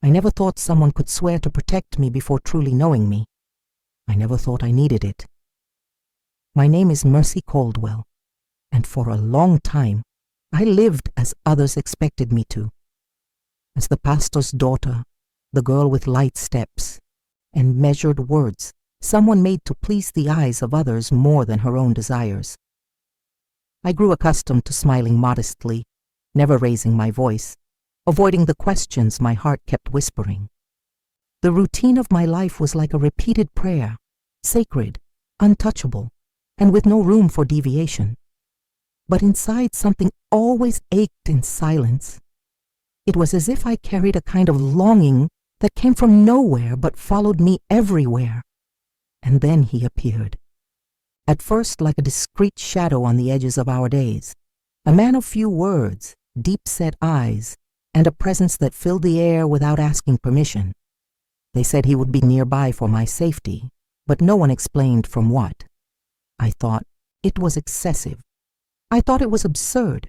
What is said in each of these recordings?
I never thought someone could swear to protect me before truly knowing me. I never thought I needed it. My name is Mercy Caldwell, and for a long time, I lived as others expected me to. As the pastor's daughter, the girl with light steps and measured words, someone made to please the eyes of others more than her own desires. I grew accustomed to smiling modestly, never raising my voice, avoiding the questions my heart kept whispering. The routine of my life was like a repeated prayer, sacred, untouchable, and with no room for deviation. But inside, something always ached in silence. It was as if I carried a kind of longing that came from nowhere but followed me everywhere. And then he appeared. At first like a discreet shadow on the edges of our days, a man of few words, deep-set eyes, and a presence that filled the air without asking permission. They said he would be nearby for my safety, but no one explained from what. I thought it was excessive. I thought it was absurd.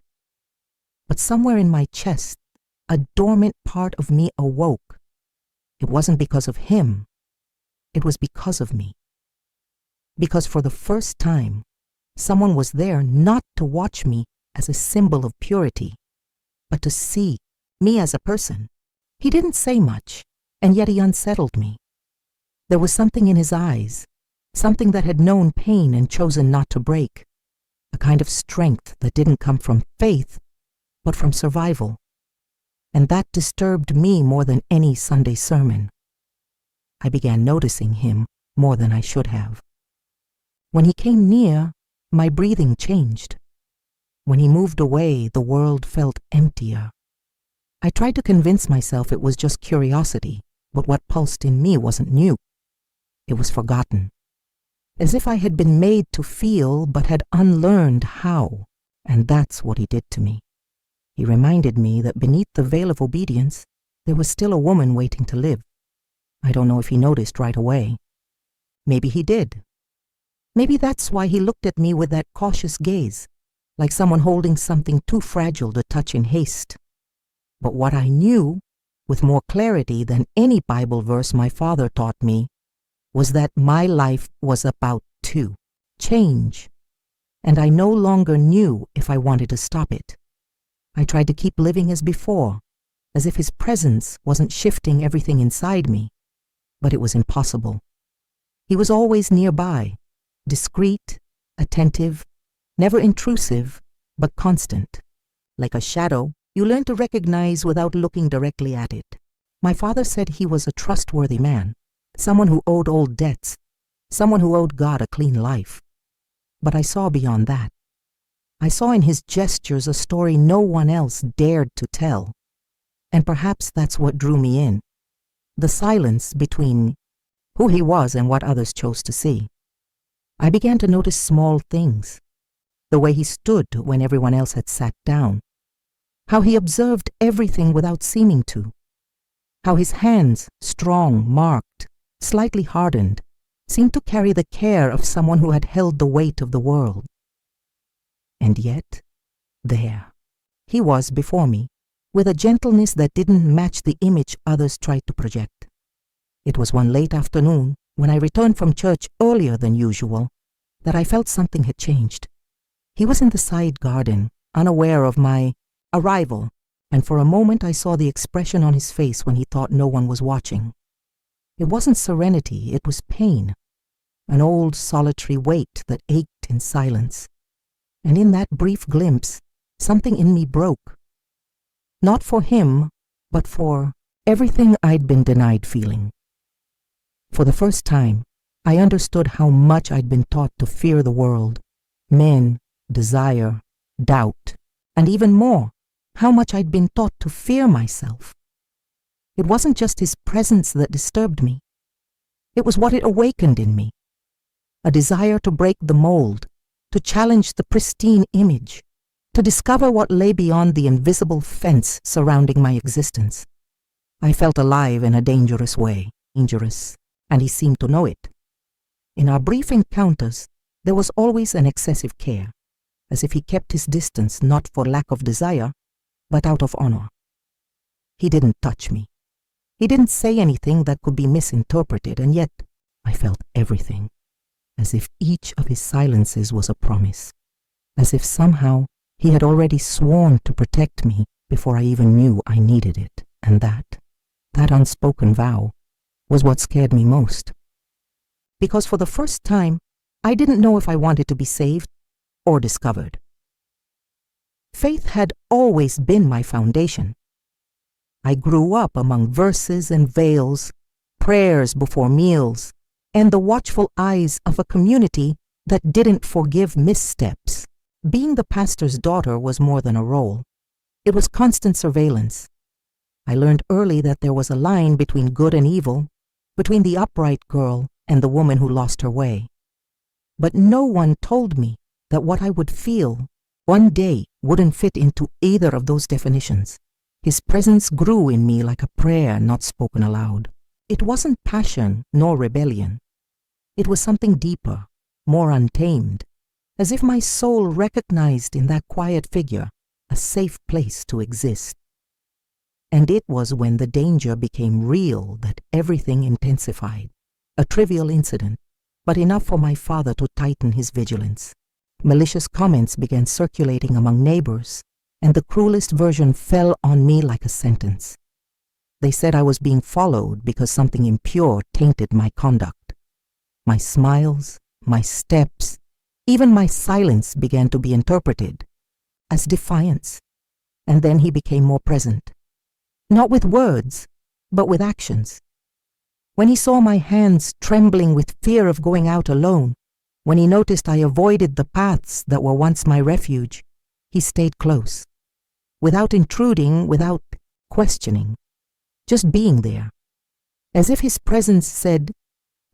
But somewhere in my chest, a dormant part of me awoke. It wasn't because of him. It was because of me. Because for the first time, someone was there not to watch me as a symbol of purity, but to see me as a person. He didn't say much, and yet he unsettled me. There was something in his eyes, something that had known pain and chosen not to break, a kind of strength that didn't come from faith, but from survival. And that disturbed me more than any Sunday sermon. I began noticing him more than I should have. When he came near, my breathing changed. When he moved away, the world felt emptier. I tried to convince myself it was just curiosity, but what pulsed in me wasn't new. It was forgotten. As if I had been made to feel but had unlearned how, and that's what he did to me. He reminded me that beneath the veil of obedience, there was still a woman waiting to live. I don't know if he noticed right away. Maybe he did. Maybe that's why he looked at me with that cautious gaze, like someone holding something too fragile to touch in haste. But what I knew, with more clarity than any Bible verse my father taught me, was that my life was about to change, and I no longer knew if I wanted to stop it. I tried to keep living as before, as if his presence wasn't shifting everything inside me, but it was impossible. He was always nearby, discreet, attentive, never intrusive, but constant. Like a shadow, you learn to recognize without looking directly at it. My father said he was a trustworthy man, someone who owed old debts, someone who owed God a clean life. But I saw beyond that. I saw in his gestures a story no one else dared to tell. And perhaps that's what drew me in. The silence between who he was and what others chose to see. I began to notice small things. The way he stood when everyone else had sat down. How he observed everything without seeming to. How his hands, strong, marked, slightly hardened, seemed to carry the care of someone who had held the weight of the world. And yet, there, he was before me, with a gentleness that didn't match the image others tried to project. It was one late afternoon, when I returned from church earlier than usual, that I felt something had changed. He was in the side garden, unaware of my arrival, and for a moment I saw the expression on his face when he thought no one was watching. It wasn't serenity, it was pain, an old solitary weight that ached in silence. And in that brief glimpse, something in me broke. Not for him, but for everything I'd been denied feeling. For the first time, I understood how much I'd been taught to fear the world, men, desire, doubt, and even more, how much I'd been taught to fear myself. It wasn't just his presence that disturbed me. It was what it awakened in me. A desire to break the mold, to challenge the pristine image, to discover what lay beyond the invisible fence surrounding my existence. I felt alive in a dangerous way, and he seemed to know it. In our brief encounters, there was always an excessive care, as if he kept his distance not for lack of desire, but out of honor. He didn't touch me. He didn't say anything that could be misinterpreted, and yet I felt everything, as if each of his silences was a promise, as if somehow he had already sworn to protect me before I even knew I needed it, and that unspoken vow was what scared me most. Because for the first time, I didn't know if I wanted to be saved or discovered. Faith had always been my foundation. I grew up among verses and veils, prayers before meals, and the watchful eyes of a community that didn't forgive missteps. Being the pastor's daughter was more than a role. It was constant surveillance. I learned early that there was a line between good and evil, between the upright girl and the woman who lost her way. But no one told me that what I would feel one day wouldn't fit into either of those definitions. His presence grew in me like a prayer not spoken aloud. It wasn't passion nor rebellion. It was something deeper, more untamed, as if my soul recognized in that quiet figure a safe place to exist. And it was when the danger became real that everything intensified. A trivial incident, but enough for my father to tighten his vigilance. Malicious comments began circulating among neighbors, and the cruelest version fell on me like a sentence. They said I was being followed because something impure tainted my conduct. My smiles, my steps, even my silence began to be interpreted as defiance. And then he became more present. Not with words, but with actions. When he saw my hands trembling with fear of going out alone, when he noticed I avoided the paths that were once my refuge, he stayed close. Without intruding, without questioning, just being there. As if his presence said,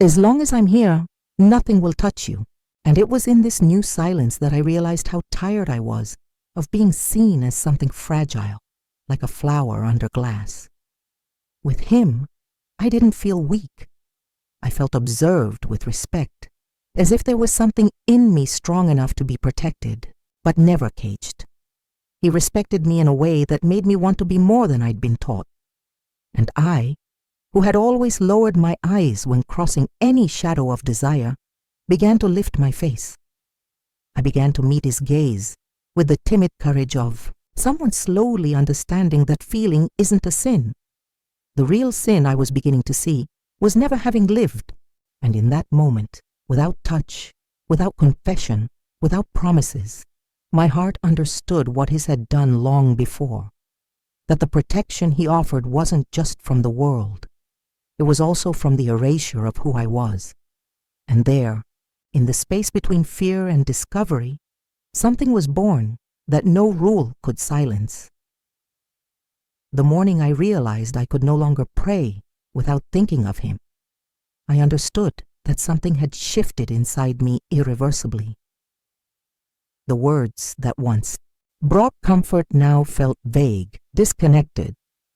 "As long as I'm here, nothing will touch you." And it was in this new silence that I realized how tired I was of being seen as something fragile, like a flower under glass. With him, I didn't feel weak. I felt observed with respect, as if there was something in me strong enough to be protected, but never caged. He respected me in a way that made me want to be more than I'd been taught. And I, who had always lowered my eyes when crossing any shadow of desire, began to lift my face. I began to meet his gaze with the timid courage of someone slowly understanding that feeling isn't a sin. The real sin I was beginning to see was never having lived, and in that moment, without touch, without confession, without promises, my heart understood what his had done long before, that the protection he offered wasn't just from the world, it was also from the erasure of who I was. And there, in the space between fear and discovery, something was born that no rule could silence. The morning I realized I could no longer pray without thinking of him, I understood that something had shifted inside me irreversibly. The words that once brought comfort now felt vague, disconnected,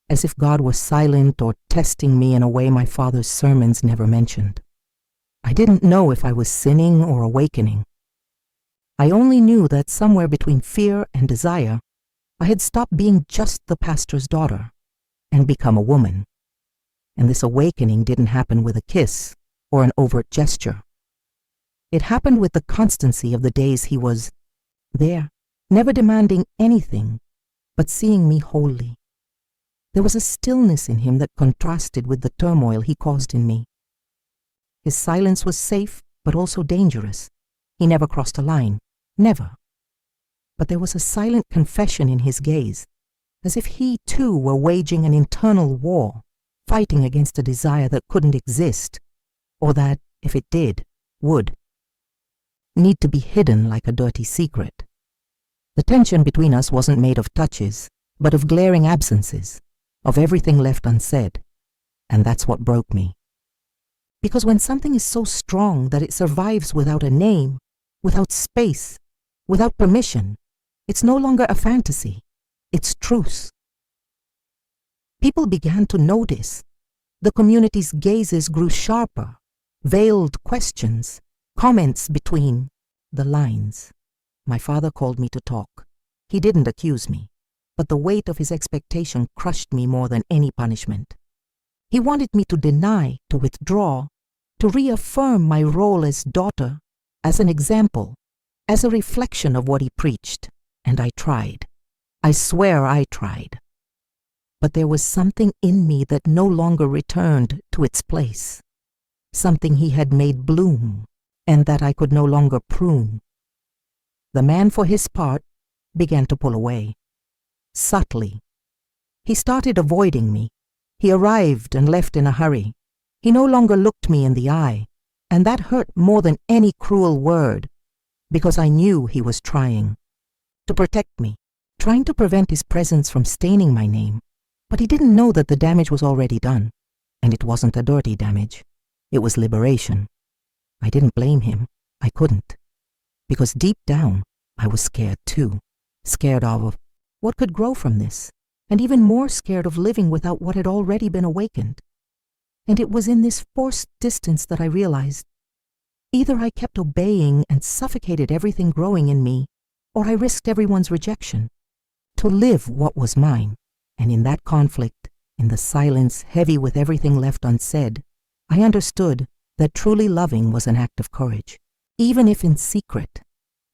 as if God was silent or testing me in a way my father's sermons never mentioned. I didn't know if I was sinning or awakening. I only knew that somewhere between fear and desire, I had stopped being just the pastor's daughter and become a woman. And this awakening didn't happen with a kiss or an overt gesture. It happened with the constancy of the days he was there, never demanding anything, but seeing me wholly. There was a stillness in him that contrasted with the turmoil he caused in me. His silence was safe, but also dangerous. He never crossed a line, never. But there was a silent confession in his gaze, as if he too were waging an internal war, fighting against a desire that couldn't exist, or that, if it did, would need to be hidden like a dirty secret. The tension between us wasn't made of touches, but of glaring absences, of everything left unsaid, and that's what broke me. Because when something is so strong that it survives without a name, without space, without permission, it's no longer a fantasy, it's truth. People began to notice. The community's gazes grew sharper, veiled questions, comments between the lines. My father called me to talk. He didn't accuse me, but the weight of his expectation crushed me more than any punishment. He wanted me to deny, to withdraw, to reaffirm my role as daughter, as an example, as a reflection of what he preached, and I tried. I swear I tried. But there was something in me that no longer returned to its place, something he had made bloom, and that I could no longer prune. The man, for his part, began to pull away, subtly. He started avoiding me. He arrived and left in a hurry. He no longer looked me in the eye, and that hurt more than any cruel word, because I knew he was trying to protect me, trying to prevent his presence from staining my name. But he didn't know that the damage was already done, and it wasn't a dirty damage. It was liberation. I didn't blame him. I couldn't. Because deep down, I was scared too. Scared of what could grow from this, and even more scared of living without what had already been awakened. And it was in this forced distance that I realized either I kept obeying and suffocated everything growing in me, or I risked everyone's rejection to live what was mine. And in that conflict, in the silence heavy with everything left unsaid, I understood that truly loving was an act of courage, even if in secret.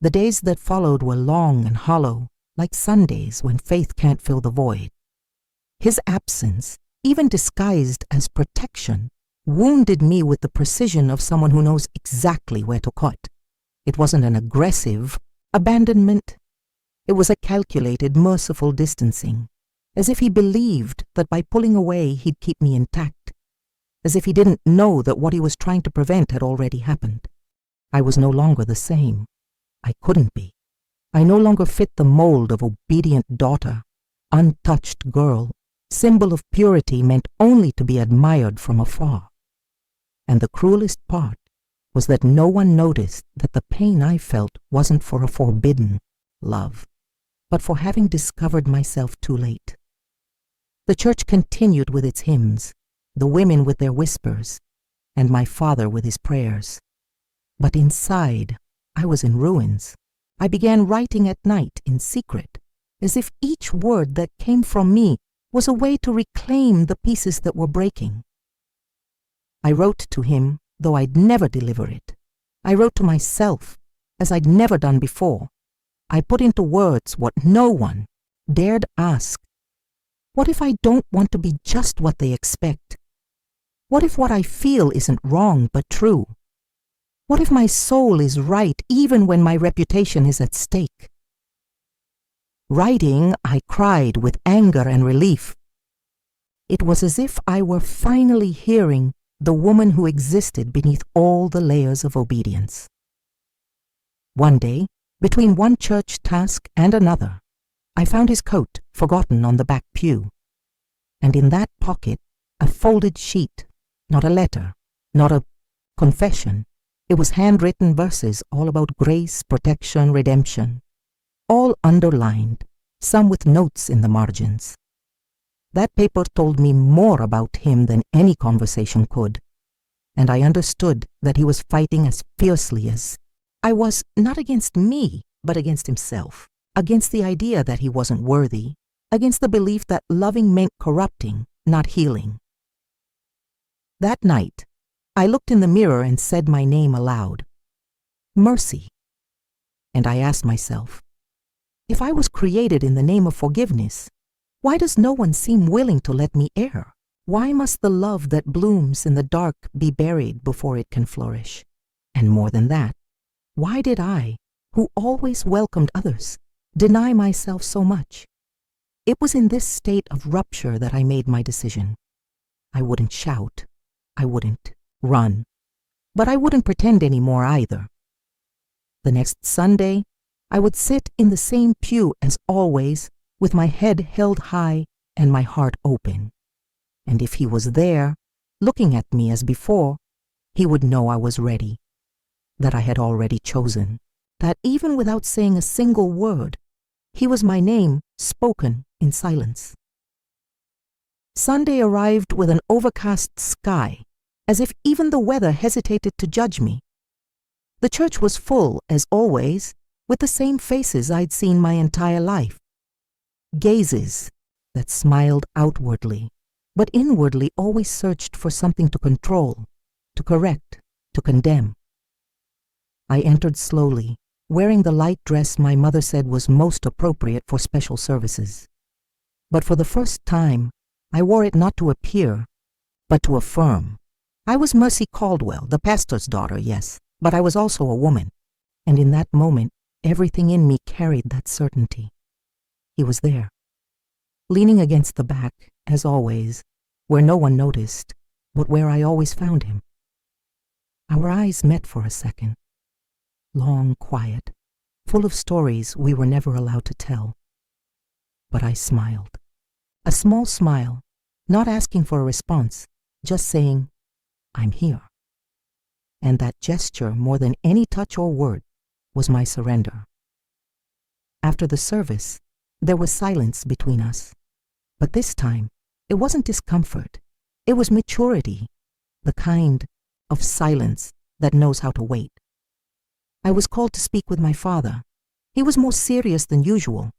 The days that followed were long and hollow, like Sundays when faith can't fill the void. His absence, even disguised as protection, wounded me with the precision of someone who knows exactly where to cut. It wasn't an aggressive abandonment. It was a calculated, merciful distancing, as if he believed that by pulling away he'd keep me intact, as if he didn't know that what he was trying to prevent had already happened. I was no longer the same. I couldn't be. I no longer fit the mold of obedient daughter, untouched girl, symbol of purity meant only to be admired from afar. And the cruelest part was that no one noticed that the pain I felt wasn't for a forbidden love, but for having discovered myself too late. The church continued with its hymns, the women with their whispers, and my father with his prayers. But inside, I was in ruins. I began writing at night in secret, as if each word that came from me was a way to reclaim the pieces that were breaking. I wrote to him, though I'd never deliver it. I wrote to myself, as I'd never done before. I put into words what no one dared ask. What if I don't want to be just what they expect? What if what I feel isn't wrong but true? What if my soul is right even when my reputation is at stake? Writing, I cried with anger and relief. It was as if I were finally hearing the woman who existed beneath all the layers of obedience. One day, between one church task and another, I found his coat forgotten on the back pew, and in that pocket a folded sheet, not a letter, not a confession. It was handwritten verses all about grace, protection, redemption, all underlined, some with notes in the margins. That paper told me more about him than any conversation could, and I understood that he was fighting as fiercely as I was, not against me, but against himself, against the idea that he wasn't worthy, against the belief that loving meant corrupting, not healing. That night, I looked in the mirror and said my name aloud, Mercy. And I asked myself, if I was created in the name of forgiveness, why does no one seem willing to let me err? Why must the love that blooms in the dark be buried before it can flourish? And more than that, why did I, who always welcomed others, deny myself so much? It was in this state of rupture that I made my decision. I wouldn't shout. I wouldn't run. But I wouldn't pretend anymore either. The next Sunday, I would sit in the same pew as always, with my head held high and my heart open. And if he was there, looking at me as before, he would know I was ready, that I had already chosen, that even without saying a single word, he was my name spoken in silence. Sunday arrived with an overcast sky, as if even the weather hesitated to judge me. The church was full, as always, with the same faces I'd seen my entire life. Gazes that smiled outwardly, but inwardly always searched for something to control, to correct, to condemn. I entered slowly, wearing the light dress my mother said was most appropriate for special services. But for the first time, I wore it not to appear, but to affirm. I was Mercy Caldwell, the pastor's daughter, yes, but I was also a woman, and in that moment, everything in me carried that certainty. He was there, leaning against the back, as always, where no one noticed, but where I always found him. Our eyes met for a second, long, quiet, full of stories we were never allowed to tell. But I smiled, a small smile, not asking for a response, just saying, "I'm here." And that gesture, more than any touch or word, was my surrender. After the service, there was silence between us. But this time, it wasn't discomfort. It was maturity, the kind of silence that knows how to wait. I was called to speak with my father. He was more serious than usual.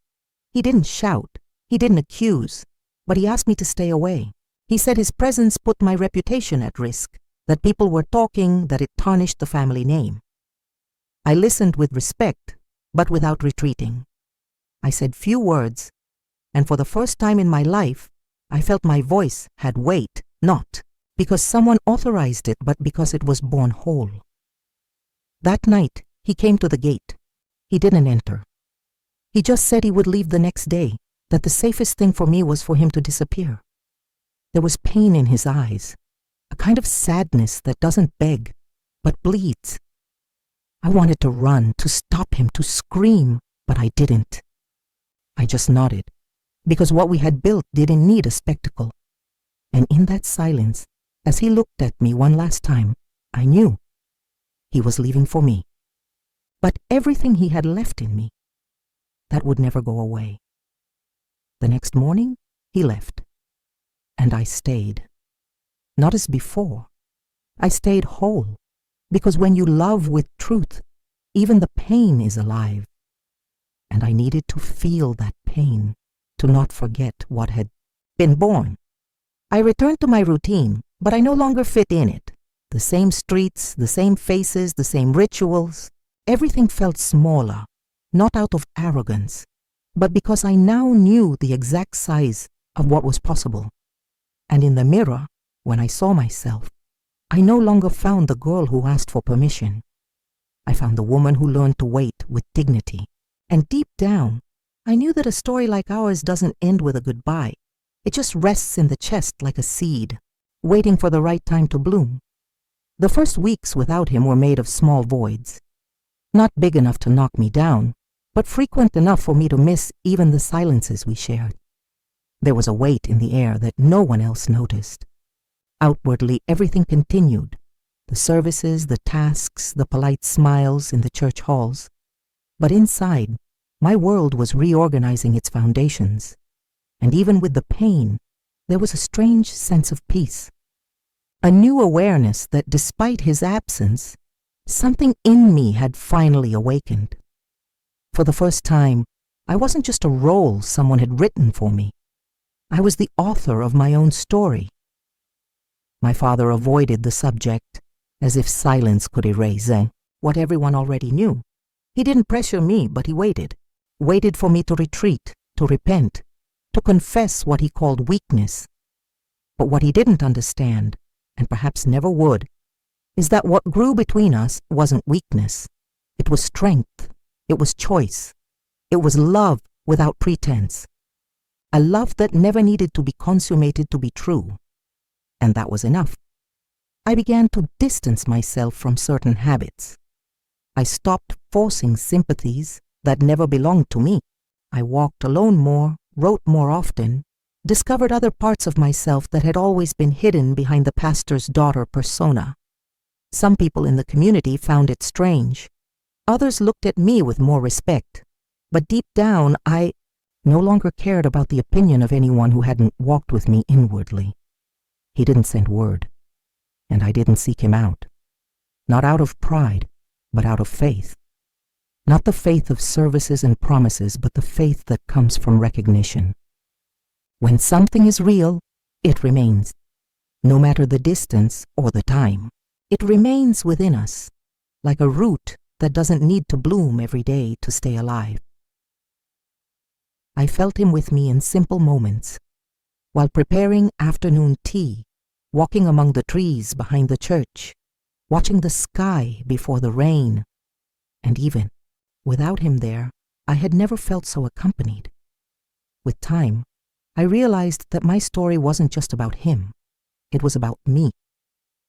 He didn't shout, he didn't accuse, but he asked me to stay away. He said his presence put my reputation at risk, that people were talking, that it tarnished the family name. I listened with respect, but without retreating. I said few words, and for the first time in my life, I felt my voice had weight, not because someone authorized it, but because it was born whole. That night, he came to the gate. He didn't enter. He just said he would leave the next day, that the safest thing for me was for him to disappear. There was pain in his eyes, a kind of sadness that doesn't beg, but bleeds. I wanted to run, to stop him, to scream, but I didn't. I just nodded, because what we had built didn't need a spectacle. And in that silence, as he looked at me one last time, I knew he was leaving for me. But everything he had left in me, that would never go away. The next morning, he left, and I stayed. Not as before. I stayed whole, because when you love with truth, even the pain is alive. And I needed to feel that pain, to not forget what had been born. I returned to my routine, but I no longer fit in it. The same streets, the same faces, the same rituals. Everything felt smaller, not out of arrogance, but because I now knew the exact size of what was possible. And in the mirror, when I saw myself, I no longer found the girl who asked for permission. I found the woman who learned to wait with dignity. And deep down, I knew that a story like ours doesn't end with a goodbye. It just rests in the chest like a seed, waiting for the right time to bloom. The first weeks without him were made of small voids. Not big enough to knock me down, but frequent enough for me to miss even the silences we shared. There was a weight in the air that no one else noticed. Outwardly, everything continued. The services, the tasks, the polite smiles in the church halls. But inside, my world was reorganizing its foundations. And even with the pain, there was a strange sense of peace. A new awareness that despite his absence, something in me had finally awakened. For the first time, I wasn't just a role someone had written for me. I was the author of my own story. My father avoided the subject, as if silence could erase what everyone already knew. He didn't pressure me, but he waited for me to retreat, to repent, to confess what he called weakness. But what he didn't understand, and perhaps never would, is that what grew between us wasn't weakness. It was strength. It was choice. It was love without pretense. A love that never needed to be consummated to be true. And that was enough. I began to distance myself from certain habits. I stopped forcing sympathies that never belonged to me. I walked alone more, wrote more often, discovered other parts of myself that had always been hidden behind the pastor's daughter persona. Some people in the community found it strange. Others looked at me with more respect. But deep down, I no longer cared about the opinion of anyone who hadn't walked with me inwardly. He didn't send word, and I didn't seek him out. Not out of pride, but out of faith. Not the faith of services and promises, but the faith that comes from recognition. When something is real, It remains, no matter the distance or the time. It remains within us, like a root that doesn't need to bloom every day to stay alive. I felt him with me in simple moments, while preparing afternoon tea, walking among the trees behind the church, watching the sky before the rain, and even, without him there, I had never felt so accompanied. With time, I realized that my story wasn't just about him. It was about me,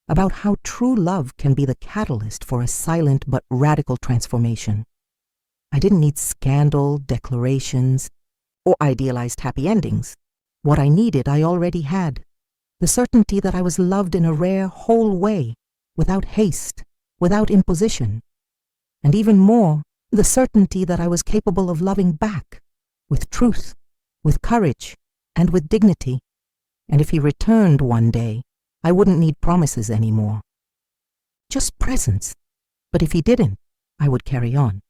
about how true love can be the catalyst for a silent but radical transformation. I didn't need scandal, declarations, or idealized happy endings. What I needed, I already had. The certainty that I was loved in a rare, whole way, without haste, without imposition. And even more, the certainty that I was capable of loving back, with truth, with courage, and with dignity. And if he returned one day, I wouldn't need promises anymore. Just presence. But if he didn't, I would carry on.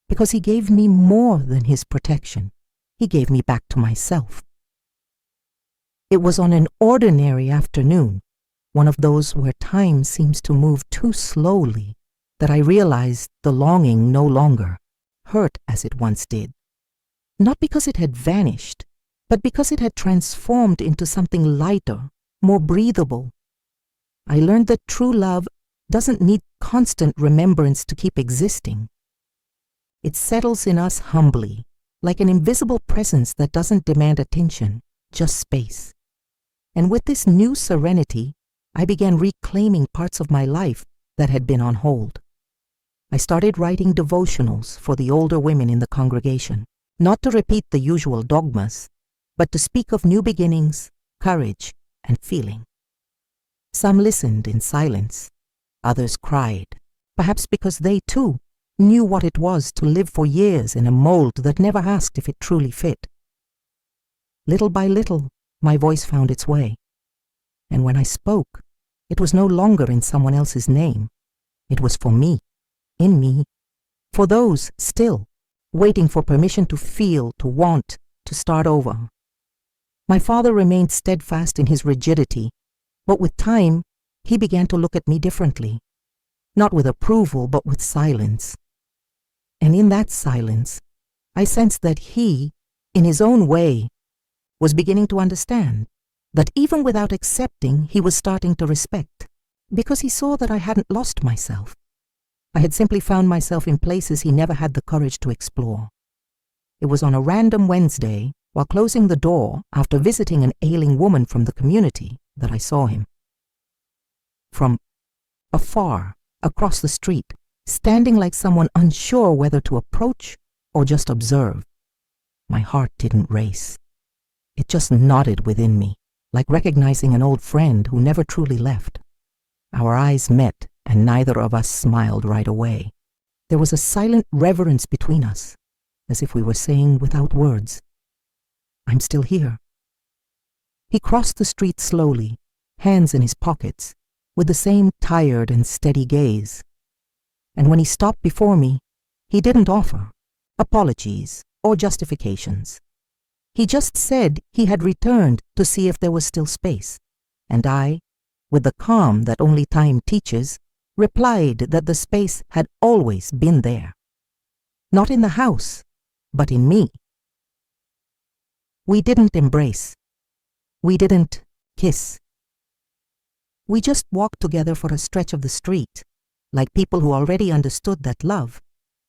Because he gave me more than his protection. He gave me back to myself. It was on an ordinary afternoon, one of those where time seems to move too slowly, that I realized the longing no longer hurt as it once did. Not because it had vanished, but because it had transformed into something lighter, more breathable. I learned that true love doesn't need constant remembrance to keep existing. It settles in us humbly, like an invisible presence that doesn't demand attention, just space. And with this new serenity, I began reclaiming parts of my life that had been on hold. I started writing devotionals for the older women in the congregation, not to repeat the usual dogmas, but to speak of new beginnings, courage, and feeling. Some listened in silence, others cried, perhaps because they too knew what it was to live for years in a mold that never asked if it truly fit. Little by little, my voice found its way, and when I spoke, it was no longer in someone else's name. It was for me, in me, for those still waiting for permission to feel, to want, to start over. My father remained steadfast in his rigidity, but with time, he began to look at me differently, not with approval, but with silence. And in that silence, I sensed that he, in his own way, was beginning to understand that even without accepting, he was starting to respect, because he saw that I hadn't lost myself. I had simply found myself in places he never had the courage to explore. It was on a random Wednesday, while closing the door after visiting an ailing woman from the community, that I saw him. From afar, across the street, standing like someone unsure whether to approach or just observe. My heart didn't race. It just nodded within me, like recognizing an old friend who never truly left. Our eyes met, and neither of us smiled right away. There was a silent reverence between us, as if we were saying without words, "I'm still here." He crossed the street slowly, hands in his pockets, with the same tired and steady gaze. And when he stopped before me, he didn't offer apologies or justifications. He just said he had returned to see if there was still space, and I, with the calm that only time teaches, replied that the space had always been there. Not in the house, but in me. We didn't embrace. We didn't kiss. We just walked together for a stretch of the street, like people who already understood that love,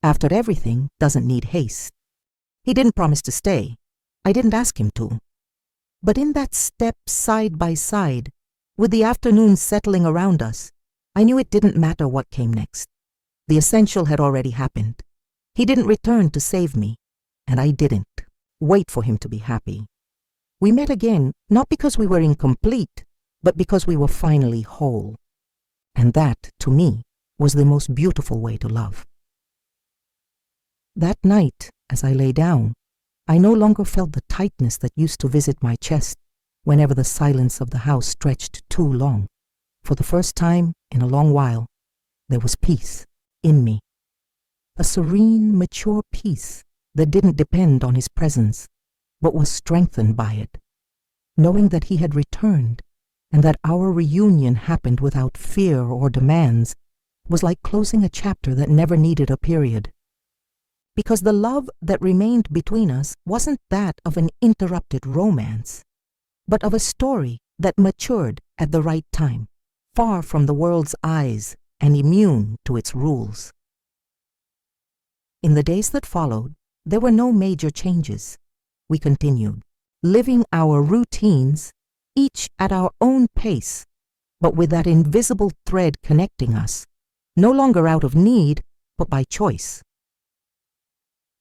after everything, doesn't need haste. He didn't promise to stay. I didn't ask him to. But in that step side by side, with the afternoon settling around us, I knew it didn't matter what came next. The essential had already happened. He didn't return to save me, and I didn't wait for him to be happy. We met again, not because we were incomplete, but because we were finally whole. And that, to me, was the most beautiful way to love. That night, as I lay down, I no longer felt the tightness that used to visit my chest whenever the silence of the house stretched too long. For the first time in a long while, there was peace in me. A serene, mature peace that didn't depend on his presence, but was strengthened by it. knowing that he had returned and that our reunion happened without fear or demands, was like closing a chapter that never needed a period. Because the love that remained between us wasn't that of an interrupted romance, but of a story that matured at the right time, far from the world's eyes and immune to its rules. In the days that followed, there were no major changes. We continued, living our routines, each at our own pace, but with that invisible thread connecting us, no longer out of need, but by choice.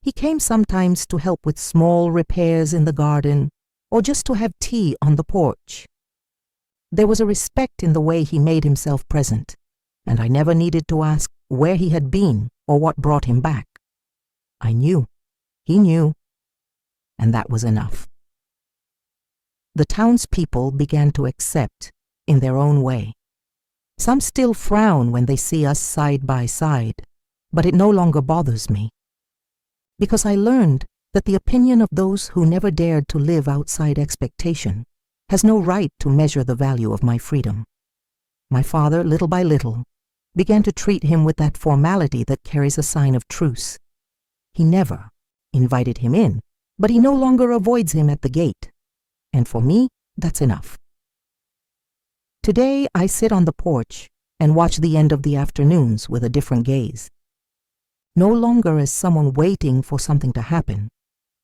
He came sometimes to help with small repairs in the garden, or just to have tea on the porch. There was a respect in the way he made himself present, and I never needed to ask where he had been or what brought him back. I knew, he knew, and that was enough. The townspeople began to accept in their own way. Some still frown when they see us side by side, but it no longer bothers me, because I learned that the opinion of those who never dared to live outside expectation has no right to measure the value of my freedom. My father, little by little, began to treat him with that formality that carries a sign of truce. He never invited him in, but he no longer avoids him at the gate. And for me, that's enough. Today, I sit on the porch and watch the end of the afternoons with a different gaze. No longer as someone waiting for something to happen,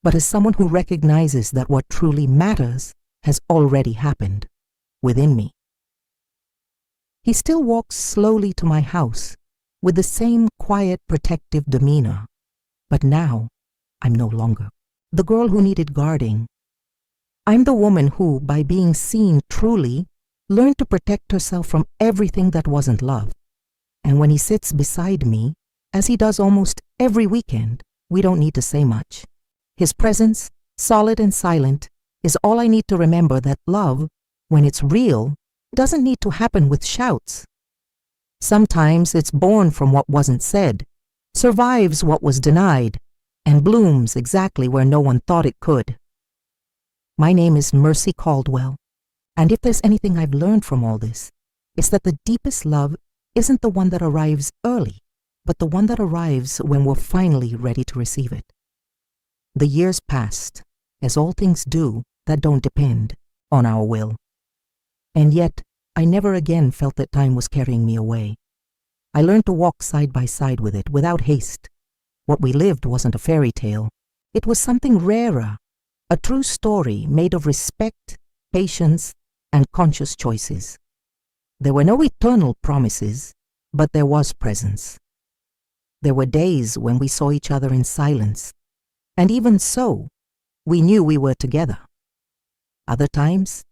but as someone who recognizes that what truly matters has already happened within me. He still walks slowly to my house with the same quiet, protective demeanor, but now I'm no longer the girl who needed guarding. I'm the woman who, by being seen truly, learned to protect herself from everything that wasn't love. And when he sits beside me, as he does almost every weekend, we don't need to say much. His presence, solid and silent, is all I need to remember that love, when it's real, doesn't need to happen with shouts. Sometimes it's born from what wasn't said, survives what was denied, and blooms exactly where no one thought it could. My name is Mercy Caldwell, and if there's anything I've learned from all this, it's that the deepest love isn't the one that arrives early, but the one that arrives when we're finally ready to receive it. The years passed, as all things do that don't depend on our will. And yet, I never again felt that time was carrying me away. I learned to walk side by side with it without haste. What we lived wasn't a fairy tale. It was something rarer, a true story made of respect, patience, and conscious choices. There were no eternal promises, but there was presence. There were days when we saw each other in silence, and even so, we knew we were together. Other times,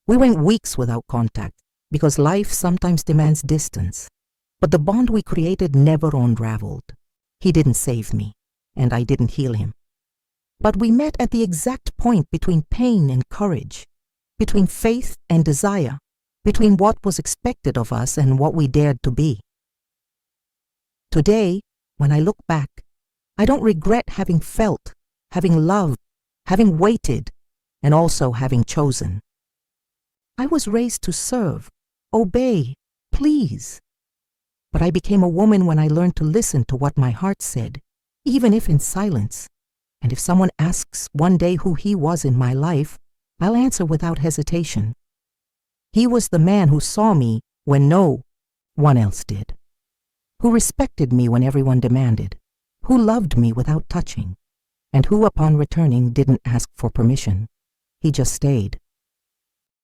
we went weeks without contact, because life sometimes demands distance. But the bond we created never unraveled. He didn't save me, and I didn't heal him. But we met at the exact point between pain and courage, between faith and desire, between what was expected of us and what we dared to be. Today, when I look back, I don't regret having felt, having loved, having waited, and also having chosen. I was raised to serve, obey, please. But I became a woman when I learned to listen to what my heart said, even if in silence. And if someone asks one day who he was in my life, I'll answer without hesitation. He was the man who saw me when no one else did, who respected me when everyone demanded, who loved me without touching, and who upon returning didn't ask for permission. He just stayed.